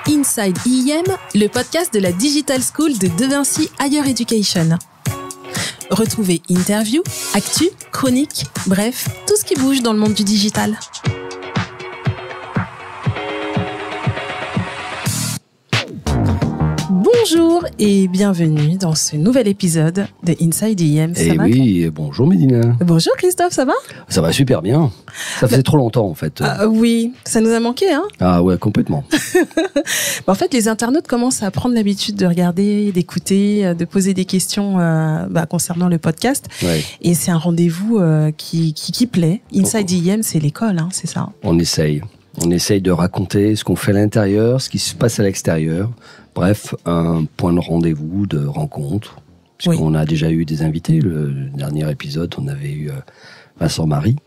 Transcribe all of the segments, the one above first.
Inside IEM, le podcast de la Digital School de De Vinci Higher Education. Retrouvez interviews, actus, chroniques, bref, tout ce qui bouge dans le monde du digital. Bonjour et bienvenue dans ce nouvel épisode de Inside IEM. Bonjour Médina. Bonjour Christophe, ça va ? Ça va super bien. Ça faisait trop longtemps en fait. Oui, ça nous a manqué, hein ? Ah ouais, complètement. En fait, les internautes commencent à prendre l'habitude de regarder, d'écouter, de poser des questions concernant le podcast. Ouais. Et c'est un rendez-vous qui plaît. Inside IEM, c'est l'école, hein, c'est ça. On essaye de raconter ce qu'on fait à l'intérieur, ce qui se passe à l'extérieur. Bref, un point de rendez-vous, de rencontre. Puisqu'on a déjà eu des invités. Le dernier épisode, on avait eu Vincent Marie.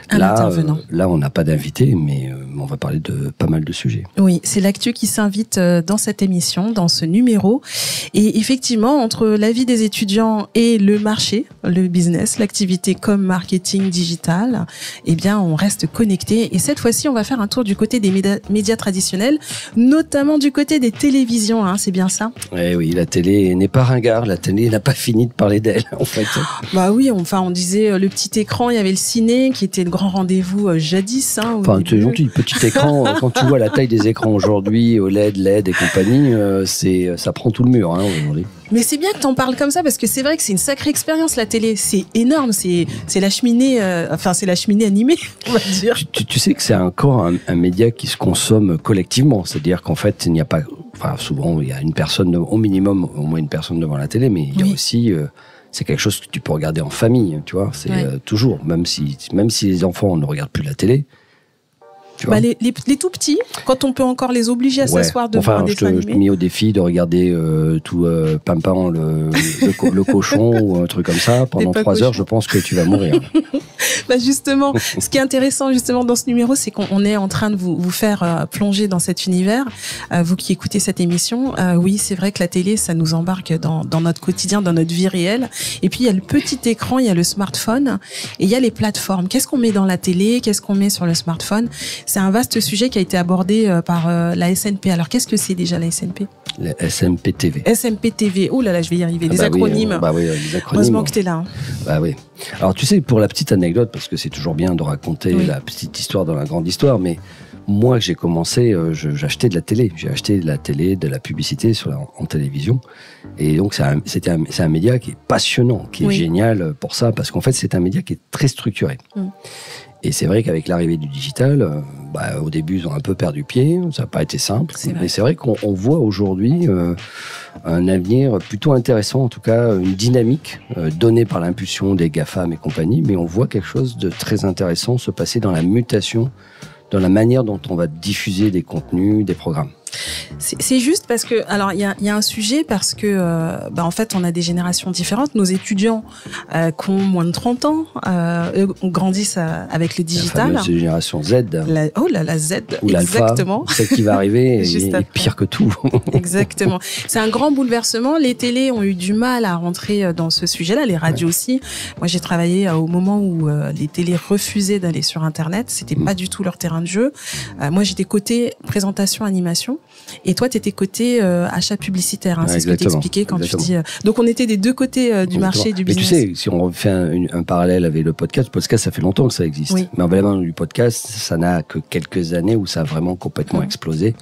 Intervenant. Là, on n'a pas d'invité, mais on va parler de pas mal de sujets. Oui, c'est l'actu qui s'invite dans cette émission, dans ce numéro. Et effectivement, entre la vie des étudiants et le marché, le business, l'activité comme marketing digital, eh bien, on reste connecté. Et cette fois-ci, on va faire un tour du côté des médias traditionnels, notamment du côté des télévisions, hein, c'est bien ça ? Eh oui, la télé n'est pas ringard. La télé n'a pas fini de parler d'elle, en fait. Bah oui, on disait le petit écran, il y avait le ciné qui était le grand rendez-vous jadis. Hein, c'est gentil, petit écran. Quand tu vois la taille des écrans aujourd'hui, OLED, LED et compagnie, ça prend tout le mur aujourd'hui. Mais c'est bien que t'en parles comme ça parce que c'est vrai que c'est une sacrée expérience la télé. C'est énorme, c'est la cheminée, c'est la cheminée animée, on va dire. Tu sais que c'est encore un média qui se consomme collectivement, c'est-à-dire qu'en fait il n'y a pas, souvent il y a une personne au minimum, au moins une personne devant la télé, mais il y a aussi c'est quelque chose que tu peux regarder en famille, tu vois. C'est toujours, même si les enfants ne regardent plus la télé. Tu vois. Les tout petits, quand on peut encore les obliger à s'asseoir devant un dessin animé. Je t'ai mis au défi de regarder Pimpin le cochon ou un truc comme ça pendant 3 heures. Je pense que tu vas mourir. Justement, ce qui est intéressant justement dans ce numéro, c'est qu'on est en train de vous faire plonger dans cet univers. Vous qui écoutez cette émission, oui, c'est vrai que la télé, ça nous embarque dans notre quotidien, dans notre vie réelle. Et puis il y a le petit écran, il y a le smartphone et il y a les plateformes. Qu'est-ce qu'on met dans la télé ? Qu'est-ce qu'on met sur le smartphone ? C'est un vaste sujet qui a été abordé par la SNP. Alors, qu'est-ce que c'est déjà la SNP ? La SMPTV. SMPTV. Oh là là, je vais y arriver. Les acronymes. Oui, les acronymes. Heureusement que t'es là. Bah oui. Alors, tu sais, pour la petite anecdote, parce que c'est toujours bien de raconter la petite histoire dans la grande histoire, mais moi, j'ai commencé, j'achetais de la télé. J'ai acheté de la télé, de la publicité en télévision. Et donc, c'est un média qui est passionnant, qui est génial pour ça, parce qu'en fait, c'est un média qui est très structuré. Et c'est vrai qu'avec l'arrivée du digital, au début, ils ont un peu perdu pied. Ça n'a pas été simple. Mais c'est vrai qu'on voit aujourd'hui un avenir plutôt intéressant, en tout cas une dynamique donnée par l'impulsion des GAFAM et compagnie. Mais on voit quelque chose de très intéressant se passer dans la mutation, dans la manière dont on va diffuser des contenus, des programmes. C'est juste parce que, alors il y a un sujet parce que, en fait, on a des générations différentes. Nos étudiants qui ont moins de 30 ans, grandissent avec le digital. La fameuse génération Z. La Z, ou exactement. Celle qui va arriver est pire que tout. Exactement. C'est un grand bouleversement. Les télés ont eu du mal à rentrer dans ce sujet-là, les radios aussi. Moi, j'ai travaillé au moment où les télés refusaient d'aller sur Internet. C'était pas du tout leur terrain de jeu. Moi, j'étais côté présentation, animation. Et toi, tu étais côté achat publicitaire, hein, c'est ce que tu expliquais quand tu dis. Donc, on était des deux côtés du marché du business. Mais tu sais, si on fait un parallèle avec le podcast, ça fait longtemps que ça existe. Oui. Mais en vraiment du podcast, ça n'a que quelques années où ça a vraiment complètement explosé,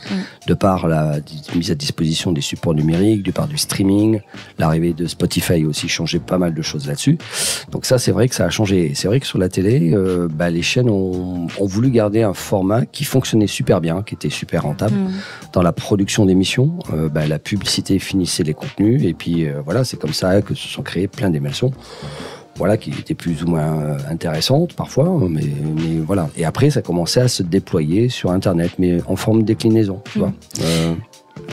de par la mise à disposition des supports numériques, de par du streaming, l'arrivée de Spotify a aussi changé pas mal de choses là-dessus. Donc ça, c'est vrai que ça a changé. Et c'est vrai que sur la télé, les chaînes ont voulu garder un format qui fonctionnait super bien, qui était super rentable. Dans la production d'émissions, la publicité finissait les contenus et puis c'est comme ça que se sont créées plein d'émissions qui étaient plus ou moins intéressantes parfois, mais voilà. Et après, ça commençait à se déployer sur Internet, mais en forme de déclinaison, tu vois.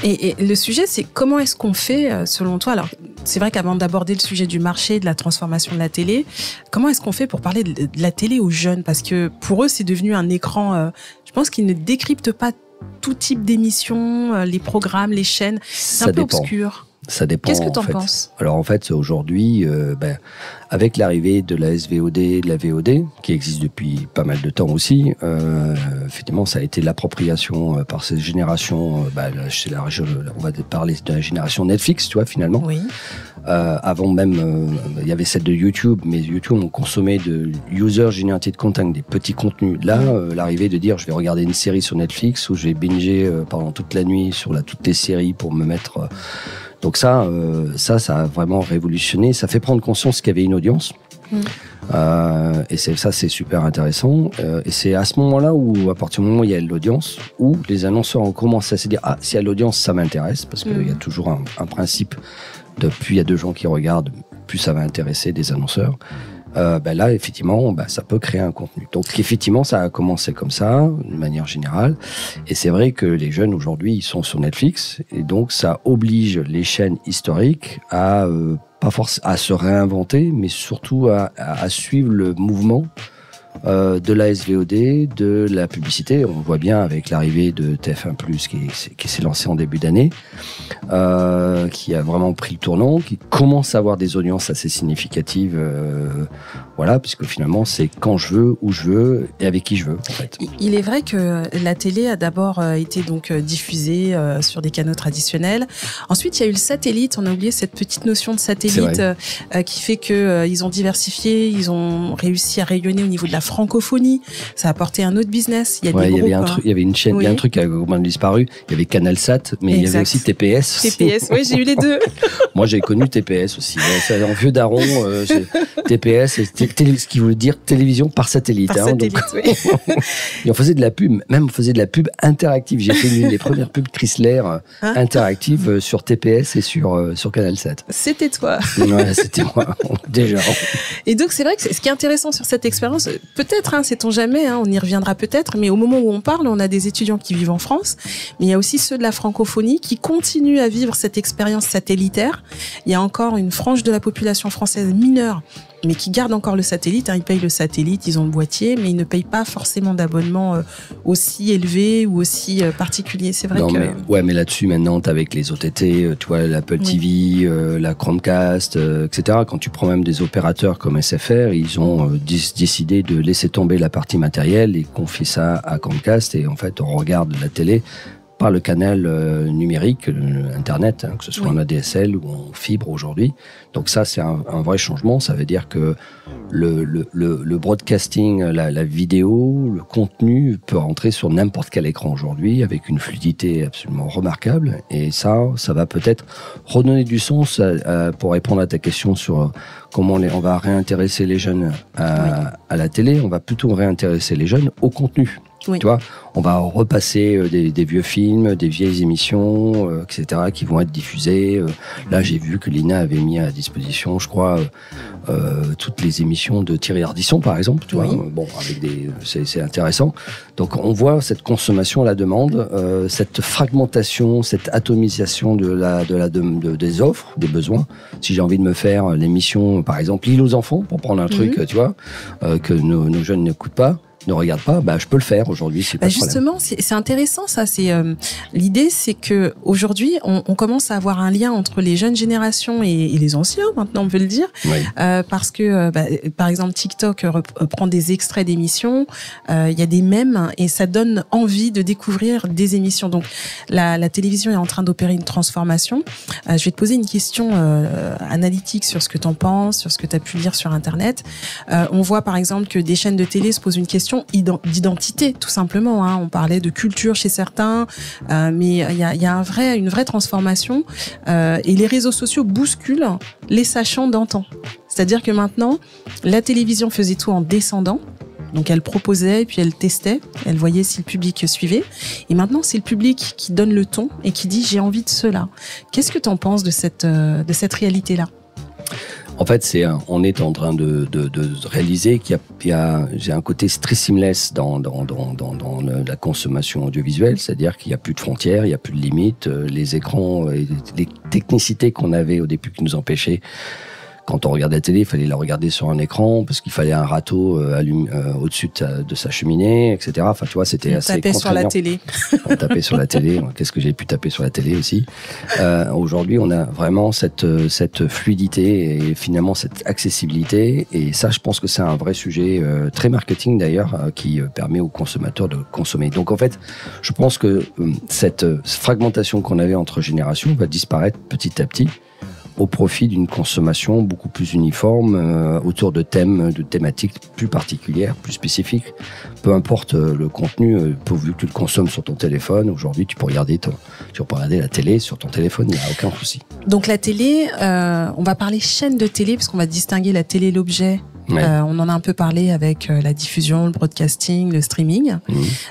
Et le sujet, c'est comment est-ce qu'on fait, selon toi ? Alors, c'est vrai qu'avant d'aborder le sujet du marché, de la transformation de la télé, comment est-ce qu'on fait pour parler de la télé aux jeunes ? Parce que pour eux, c'est devenu un écran, je pense qu'ils ne décryptent pas tout type d'émissions, les programmes, les chaînes. C'est un peu obscur. Ça dépend. Qu'est-ce que tu en penses? Alors en fait, aujourd'hui, avec l'arrivée de la SVOD et de la VOD, qui existe depuis pas mal de temps aussi, effectivement, ça a été l'appropriation par ces générations. On va parler de la génération Netflix, tu vois, finalement. Oui. Avant même, il y avait celle de YouTube, mais YouTube, on consommait de user-generated content, des petits contenus. Là, l'arrivée de dire, je vais regarder une série sur Netflix ou je vais binger pendant toute la nuit sur toutes les séries pour me mettre... Donc ça a vraiment révolutionné. Ça fait prendre conscience qu'il y avait une audience. Et c'est super intéressant. Et c'est à ce moment-là où, à partir du moment où il y a l'audience, où les annonceurs ont commencé à se dire, s'il y a l'audience, ça m'intéresse, parce qu'il y a toujours un principe de plus il y a de gens qui regardent, plus ça va intéresser des annonceurs. Là, effectivement, ça peut créer un contenu. Donc, effectivement, ça a commencé comme ça, de manière générale. Et c'est vrai que les jeunes, aujourd'hui, ils sont sur Netflix. Et donc, ça oblige les chaînes historiques à se réinventer, mais surtout à suivre le mouvement de la SVOD, de la publicité. On voit bien avec l'arrivée de TF1+, qui s'est lancé en début d'année, qui a vraiment pris le tournant, qui commence à avoir des audiences assez significatives, puisque finalement c'est quand je veux, où je veux et avec qui je veux. En fait. Il est vrai que la télé a d'abord été donc diffusée sur des canaux traditionnels. Ensuite, il y a eu le satellite. On a oublié cette petite notion de satellite qui fait que ils ont diversifié, ils ont réussi à rayonner au niveau de la francophonie. Ça a apporté un autre business. Il y a des groupes, il y avait une chaîne, il y a un truc qui a complètement disparu. Il y avait CanalSat, mais il y avait aussi TPS. TPS, oui, j'ai eu les deux. Moi, j'ai connu TPS aussi. C'est un vieux daron. TPS, ce qui voulait dire télévision par satellite. Par satellite, oui. Et on faisait de la pub, même on faisait de la pub interactive. J'ai fait une des premières pubs Chrysler interactives sur TPS et sur CanalSat. C'était toi. Ouais, c'était moi, déjà. Et donc, c'est vrai que ce qui est intéressant sur cette expérience, peut-être, sait-on jamais, on y reviendra peut-être, mais au moment où on parle, on a des étudiants qui vivent en France, mais il y a aussi ceux de la francophonie qui continuent à vivre cette expérience satellitaire. Il y a encore une frange de la population française mineure, mais qui gardent encore le satellite. Ils payent le satellite, ils ont le boîtier, mais ils ne payent pas forcément d'abonnement aussi élevé ou aussi particulier. C'est vrai mais là-dessus, maintenant, avec les OTT, tu vois, l'Apple TV, la Chromecast, etc. Quand tu prends même des opérateurs comme SFR, ils ont décidé de laisser tomber la partie matérielle et confier ça à Chromecast. Et en fait, on regarde la télé par le canal numérique, Internet, que ce soit en ADSL ou en fibre aujourd'hui. Donc ça, c'est un vrai changement. Ça veut dire que le broadcasting, la vidéo, le contenu peut rentrer sur n'importe quel écran aujourd'hui avec une fluidité absolument remarquable. Et ça va peut-être redonner du sens pour répondre à ta question sur comment on va réintéresser les jeunes à la télé. On va plutôt réintéresser les jeunes au contenu. Tu vois, on va repasser des vieux films, des vieilles émissions, etc., qui vont être diffusées. Là, j'ai vu que l'INA avait mis à disposition, je crois, toutes les émissions de Thierry Ardisson, par exemple. Tu vois, c'est intéressant. Donc, on voit cette consommation à la demande, cette fragmentation, cette atomisation des offres, des besoins. Si j'ai envie de me faire l'émission, par exemple, L'île aux enfants, pour prendre un truc, tu vois, que nos jeunes n'écoutent pas, ne regarde pas, je peux le faire aujourd'hui. Justement, c'est intéressant ça. L'idée, c'est que aujourd'hui, on commence à avoir un lien entre les jeunes générations et les anciens. Maintenant, on peut le dire, parce que par exemple, TikTok prend des extraits d'émissions. Il y a des mèmes et ça donne envie de découvrir des émissions. Donc, la télévision est en train d'opérer une transformation. Je vais te poser une question analytique sur ce que tu en penses, sur ce que tu as pu lire sur Internet. On voit par exemple que des chaînes de télé se posent une question d'identité, tout simplement. On parlait de culture chez certains, mais il y a une vraie transformation et les réseaux sociaux bousculent les sachants d'antan. C'est-à-dire que maintenant, la télévision faisait tout en descendant. Donc elle proposait, puis elle testait, elle voyait si le public suivait. Et maintenant, c'est le public qui donne le ton et qui dit « j'ai envie de cela ». Qu'est-ce que tu en penses de cette réalité-là ? En fait, on est en train de réaliser qu'il y a un côté très seamless dans la consommation audiovisuelle, c'est-à-dire qu'il n'y a plus de frontières, il n'y a plus de limites. Les écrans, les technicités qu'on avait au début qui nous empêchaient, quand on regarde la télé, il fallait la regarder sur un écran parce qu'il fallait un râteau au-dessus de sa cheminée, etc. Enfin, tu vois, c'était assez contraignant. On tapait sur la télé. On tapait sur la télé. Qu'est-ce que j'ai pu taper sur la télé aussi. Aujourd'hui, on a vraiment cette fluidité et finalement cette accessibilité. Et ça, je pense que c'est un vrai sujet très marketing d'ailleurs, qui permet aux consommateurs de consommer. Donc en fait, je pense que cette fragmentation qu'on avait entre générations va disparaître petit à petit, au profit d'une consommation beaucoup plus uniforme, autour de thèmes, de thématiques plus particulières, plus spécifiques. Peu importe le contenu, pourvu que tu le consommes sur ton téléphone. Aujourd'hui, tu peux regarder la télé sur ton téléphone, il n'y a aucun souci. Donc la télé, on va parler chaîne de télé, parce qu'on va distinguer la télé, l'objet. Ouais. On en a un peu parlé avec la diffusion, le broadcasting, le streaming,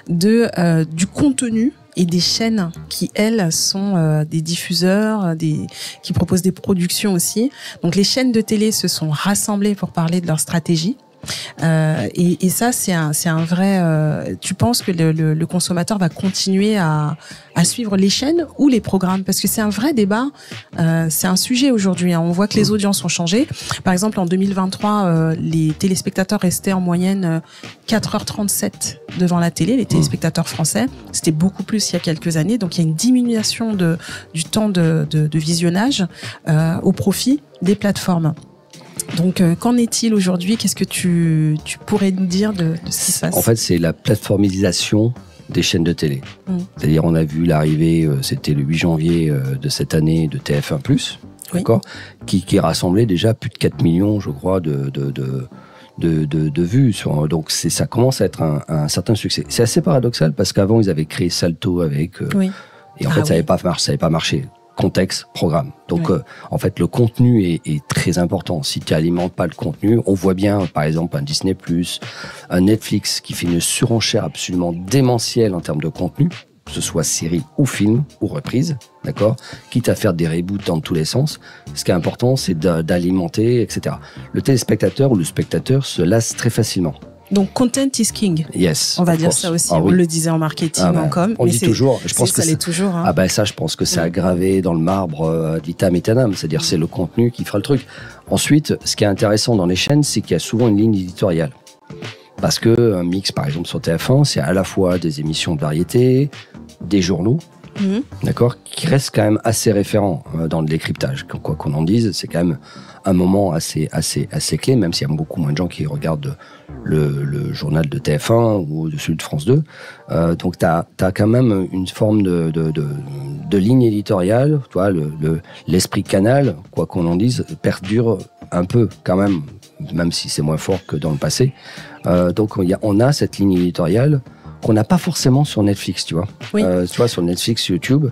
du contenu et des chaînes qui, elles, sont des diffuseurs, qui proposent des productions aussi. Donc les chaînes de télé se sont rassemblées pour parler de leur stratégie. Et ça, c'est un vrai. Tu penses que le consommateur va continuer à suivre les chaînes ou les programmes, parce que c'est un vrai débat. C'est un sujet aujourd'hui. On voit que les audiences ont changé. Par exemple, en 2023, les téléspectateurs restaient en moyenne 4h37 devant la télé. Les téléspectateurs français, c'était beaucoup plus il y a quelques années. Donc il y a une diminution du temps de visionnage au profit des plateformes. Donc, qu'en est-il aujourd'hui? Qu'est-ce que tu pourrais nous dire de ce qui se passe? En fait, c'est la plateformisation des chaînes de télé. C'est-à-dire, on a vu l'arrivée, c'était le 8 janvier de cette année, de TF1+, d'accord, qui rassemblait déjà plus de 4 millions, je crois, de vues. Donc, ça commence à être un certain succès. C'est assez paradoxal parce qu'avant, ils avaient créé Salto avec... et en fait, ça n'avait pas marché. Contexte, programme. Donc, en fait, le contenu est très important. Si tu alimentes pas le contenu, on voit bien, par exemple, un Disney+, un Netflix qui fait une surenchère absolument démentielle en termes de contenu, que ce soit série ou film ou reprise, d'accord, quitte à faire des reboots dans tous les sens. Ce qui est important, c'est d'alimenter, etc. Le téléspectateur ou le spectateur se lasse très facilement. Donc, content is king. Yes. On va dire ça aussi. On le disait en marketing, en com. On dit toujours. Je pense que ça l'est toujours. Hein. Ça, je pense que c'est gravé dans le marbre vitam aeternam. C'est-à-dire, c'est le contenu qui fera le truc. Ensuite, ce qui est intéressant dans les chaînes, c'est qu'il y a souvent une ligne éditoriale. Parce que un mix, par exemple, sur TF1, c'est à la fois des émissions de variété, des journaux, d'accord, qui restent quand même assez référents dans le décryptage. Quoi qu'on en dise, c'est quand même un moment assez clé, même s'il y a beaucoup moins de gens qui regardent le journal de TF1 ou celui de France 2. Donc, t'as quand même une forme de ligne éditoriale. Tu vois, l'esprit canal, quoi qu'on en dise, perdure un peu quand même si c'est moins fort que dans le passé. Donc, on a cette ligne éditoriale qu'on n'a pas forcément sur Netflix, tu vois. Oui. Tu vois, sur Netflix, YouTube,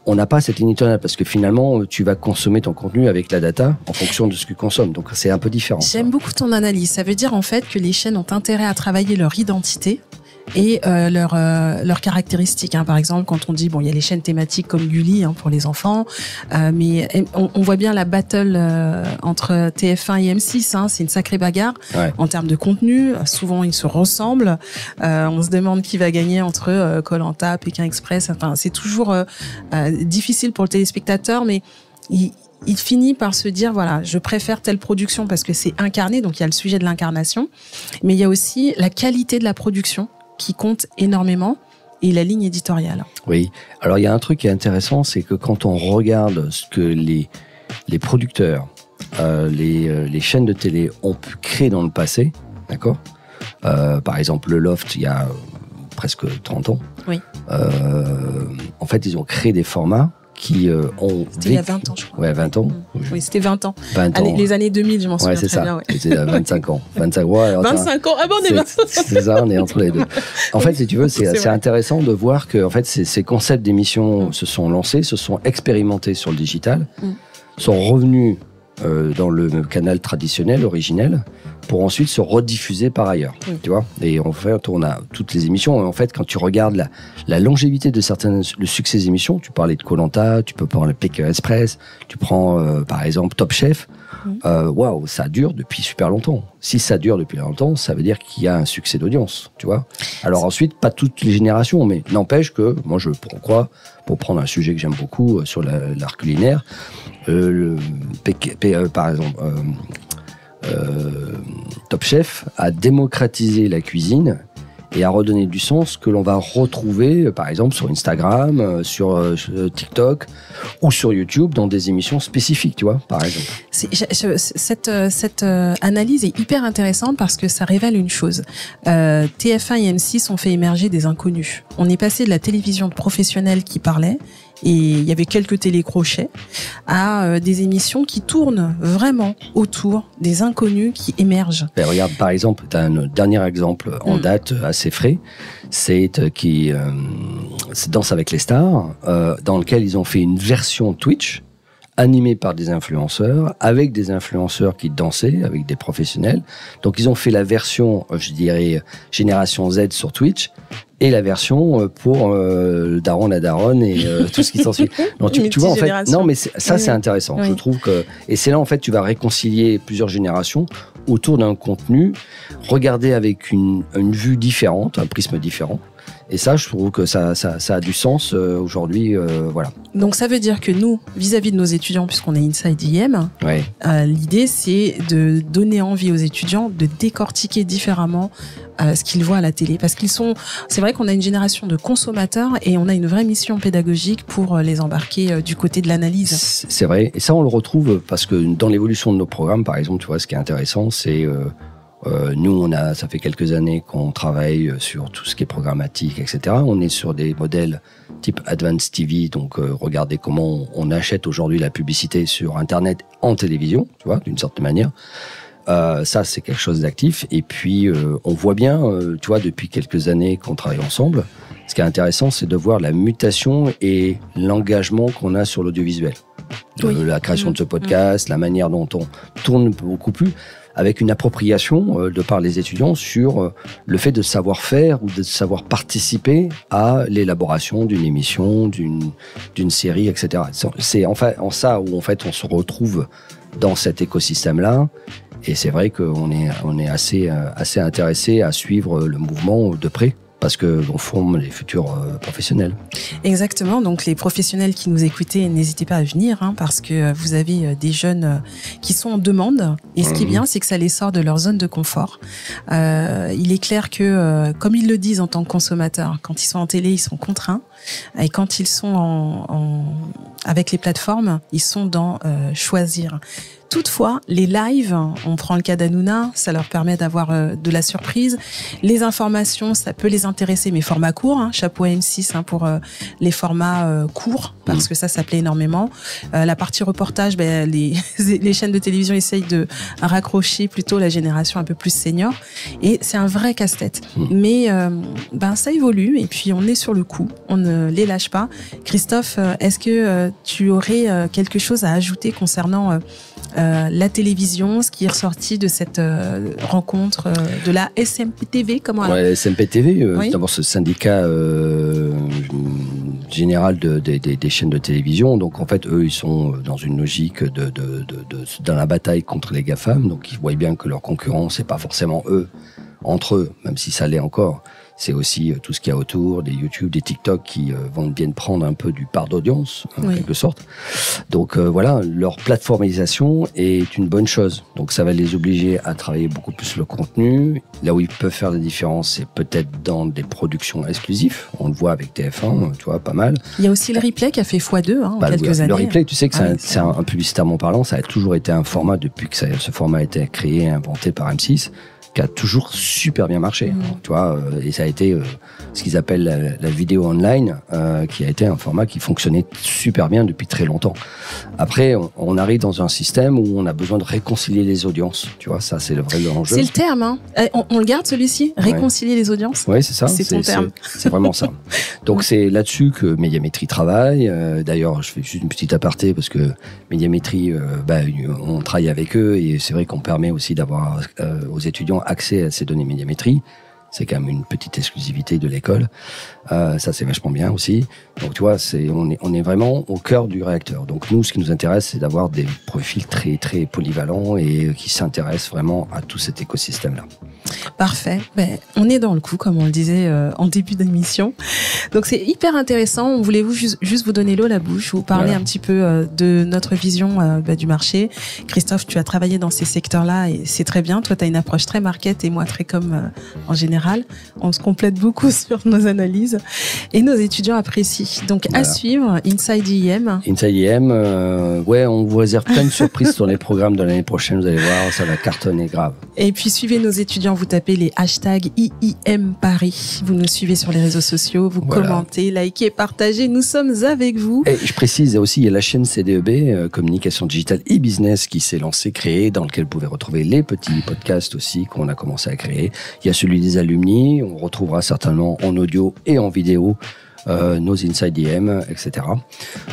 on n'a pas cette ligne éditoriale parce que finalement, tu vas consommer ton contenu avec la data en fonction de ce que tu consommes. Donc, c'est un peu différent. J'aime beaucoup ton analyse. Ça veut dire en fait que les chaînes ont intérêt à travailler leur identité et leurs caractéristiques. Par exemple, quand on dit, il y a les chaînes thématiques comme Gulli pour les enfants, mais on voit bien la battle entre TF1 et M6. C'est une sacrée bagarre en termes de contenu. Souvent, ils se ressemblent. On se demande qui va gagner entre Koh-Lanta, Pékin Express. Enfin, c'est toujours difficile pour le téléspectateur, mais il finit par se dire, voilà, je préfère telle production parce que c'est incarné. Donc, il y a le sujet de l'incarnation, mais il y a aussi la qualité de la production qui compte énormément, et la ligne éditoriale. Oui. Alors, il y a un truc qui est intéressant, c'est que quand on regarde ce que les producteurs, les chaînes de télé ont pu créer dans le passé, d'accord, par exemple, le Loft, il y a presque 30 ans. Oui. En fait, ils ont créé des formats qui ont... C'était il y a 20 ans, je crois. Ouais, 20 ans. Oui, c'était 20 ans. Les années 2000, je m'en souviens très bien. C'était 25 ans. 25 ans. 25 ans. Ah bon, on est 20. C'est ça, on est entre les deux. En fait, si tu veux, c'est intéressant de voir que en fait, ces concepts d'émissions se sont lancés, se sont expérimentés sur le digital, sont revenus dans le canal traditionnel, originel, pour ensuite se rediffuser par ailleurs, tu vois. Et en fait, on a toutes les émissions. En fait, quand tu regardes la longévité de le succès des émissions, tu parlais de Koh-Lanta, tu peux parler de Pékin Express, tu prends par exemple Top Chef. waouh, ça dure depuis super longtemps. Si ça dure depuis longtemps, ça veut dire qu'il y a un succès d'audience, tu vois. Alors ensuite, pas toutes les générations, mais n'empêche que, moi je crois, pour prendre un sujet que j'aime beaucoup sur l'art culinaire, par exemple, Top Chef a démocratisé la cuisine et à redonner du sens que l'on va retrouver, par exemple, sur Instagram, sur TikTok ou sur YouTube dans des émissions spécifiques, tu vois, par exemple. Cette analyse est hyper intéressante parce que ça révèle une chose. TF1 et M6 ont fait émerger des inconnus. On est passé de la télévision professionnelle qui parlait, et il y avait quelques télécrochets, à des émissions qui tournent vraiment autour des inconnus qui émergent. Ben regarde, par exemple, tu as un dernier exemple en date assez frais, c'est Danse avec les stars, dans lequel ils ont fait une version Twitch animée par des influenceurs, avec des influenceurs qui dansaient, avec des professionnels. Donc ils ont fait la version, je dirais, génération Z sur Twitch, et la version pour le daron, la daronne et tout ce qui s'ensuit. Donc tu vois en fait, non mais ça c'est intéressant. Oui. Je trouve que et c'est là en fait tu vas réconcilier plusieurs générations autour d'un contenu, regarder avec une vue différente, un prisme différent. Et ça, je trouve que ça a du sens aujourd'hui, voilà. Donc ça veut dire que nous, vis-à-vis de nos étudiants, puisqu'on est Inside IM, l'idée c'est de donner envie aux étudiants de décortiquer différemment ce qu'ils voient à la télé, parce c'est vrai qu'on a une génération de consommateurs et on a une vraie mission pédagogique pour les embarquer du côté de l'analyse. C'est vrai, et ça on le retrouve parce que dans l'évolution de nos programmes, par exemple, tu vois, ce qui est intéressant, c'est nous, ça fait quelques années qu'on travaille sur tout ce qui est programmatique, etc. On est sur des modèles type Advanced TV, donc regardez comment on achète aujourd'hui la publicité sur Internet en télévision, tu vois, d'une certaine manière. Ça, c'est quelque chose d'actif. Et puis, on voit bien, tu vois, depuis quelques années qu'on travaille ensemble, ce qui est intéressant, c'est de voir la mutation et l'engagement qu'on a sur l'audiovisuel. La création de ce podcast, la manière dont on tourne beaucoup plus, avec une appropriation de par les étudiants sur le fait de savoir faire ou de savoir participer à l'élaboration d'une émission, d'une série, etc. C'est enfin en ça où en fait on se retrouve dans cet écosystème-là. Et c'est vrai qu'on est assez intéressé à suivre le mouvement de près. Parce qu'on forme les futurs professionnels. Exactement. Donc, les professionnels qui nous écoutez, n'hésitez pas à venir, parce que vous avez des jeunes qui sont en demande. Et ce qui est bien, c'est que ça les sort de leur zone de confort. Il est clair que, comme ils le disent en tant que consommateurs, quand ils sont en télé, ils sont contraints. Et quand ils sont avec les plateformes, ils sont dans choisir. Toutefois, les lives, on prend le cas d'Hanouna, ça leur permet d'avoir de la surprise. Les informations, ça peut les intéresser, mais format court, chapeau à M6 pour les formats courts, parce que ça plaît énormément. La partie reportage, les chaînes de télévision essayent de raccrocher plutôt la génération un peu plus senior, et c'est un vrai casse-tête. Mais ça évolue, et puis on est sur le coup, on ne les lâche pas. Christophe, est-ce que tu aurais quelque chose à ajouter concernant la télévision, ce qui est ressorti de cette rencontre de la SMPTV, la SMPTV, d'abord ce syndicat général des chaînes de télévision. Donc en fait, eux, ils sont dans une logique dans la bataille contre les GAFAM. Donc ils voient bien que leurs concurrents, c'est pas forcément eux, entre eux, même si ça l'est encore. C'est aussi tout ce qu'il y a autour, des YouTube, des TikTok qui viennent prendre un peu du part d'audience, en quelque sorte. Donc voilà, leur plateformisation est une bonne chose. Donc ça va les obliger à travailler beaucoup plus le contenu. Là où ils peuvent faire des différences, c'est peut-être dans des productions exclusives. On le voit avec TF1, tu vois, pas mal. Il y a aussi le replay qui a fait x2 en quelques années. Le replay, tu sais que c'est un publicitairement parlant, ça a toujours été un format, depuis que ce format a été créé et inventé par M6, qui a toujours super bien marché, tu vois, et ça a été ce qu'ils appellent la vidéo online, qui a été un format qui fonctionnait super bien depuis très longtemps. Après, on arrive dans un système où on a besoin de réconcilier les audiences, tu vois, ça c'est le vrai enjeu. C'est le terme, on le garde celui-ci, réconcilier les audiences. Oui, c'est ça. C'est ton terme. C'est vraiment ça. Donc c'est là-dessus que Médiamétrie travaille. D'ailleurs, je fais juste une petite aparté parce que Médiamétrie, on travaille avec eux et c'est vrai qu'on permet aussi d'avoir aux étudiants accès à ces données Médiamétrie. C'est quand même une petite exclusivité de l'école. Ça, c'est vachement bien aussi. Donc, tu vois, on est vraiment au cœur du réacteur. Donc, nous, ce qui nous intéresse, c'est d'avoir des profils très, très polyvalents et qui s'intéressent vraiment à tout cet écosystème-là. Parfait. Ben, on est dans le coup, comme on le disait en début d'émission. Donc, c'est hyper intéressant. On voulait juste vous donner l'eau à la bouche, vous parler un petit peu de notre vision du marché. Christophe, tu as travaillé dans ces secteurs-là et c'est très bien. Toi, tu as une approche très market et moi, très comme en général. On se complète beaucoup sur nos analyses et nos étudiants apprécient. Donc, à suivre, Inside IEM. Inside IEM, on vous réserve plein de surprises sur les programmes de l'année prochaine. Vous allez voir, ça va cartonner grave. Et puis, suivez nos étudiants. Vous tapez les hashtags IIM Paris. Vous nous suivez sur les réseaux sociaux. Vous commentez, likez, partagez. Nous sommes avec vous. Et je précise aussi, il y a la chaîne CDEB, Communication Digitale et Business, qui s'est lancée, créée, dans lequel vous pouvez retrouver les petits podcasts aussi qu'on a commencé à créer. Il y a celui des alumni. On retrouvera certainement en audio et en vidéo nos Inside IEM, etc.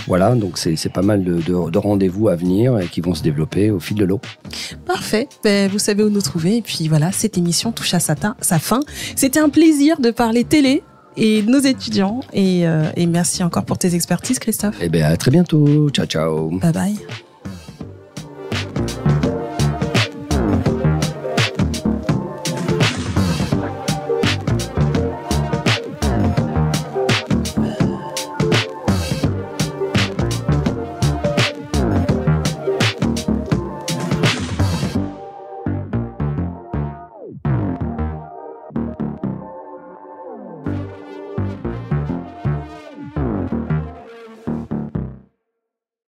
Voilà, donc c'est pas mal de rendez-vous à venir et qui vont se développer au fil de l'eau. Parfait, ben, vous savez où nous trouver. Et puis voilà, cette émission touche à sa fin. C'était un plaisir de parler télé et nos étudiants. Et merci encore pour tes expertises, Christophe. Eh bien, à très bientôt. Ciao, ciao. Bye bye.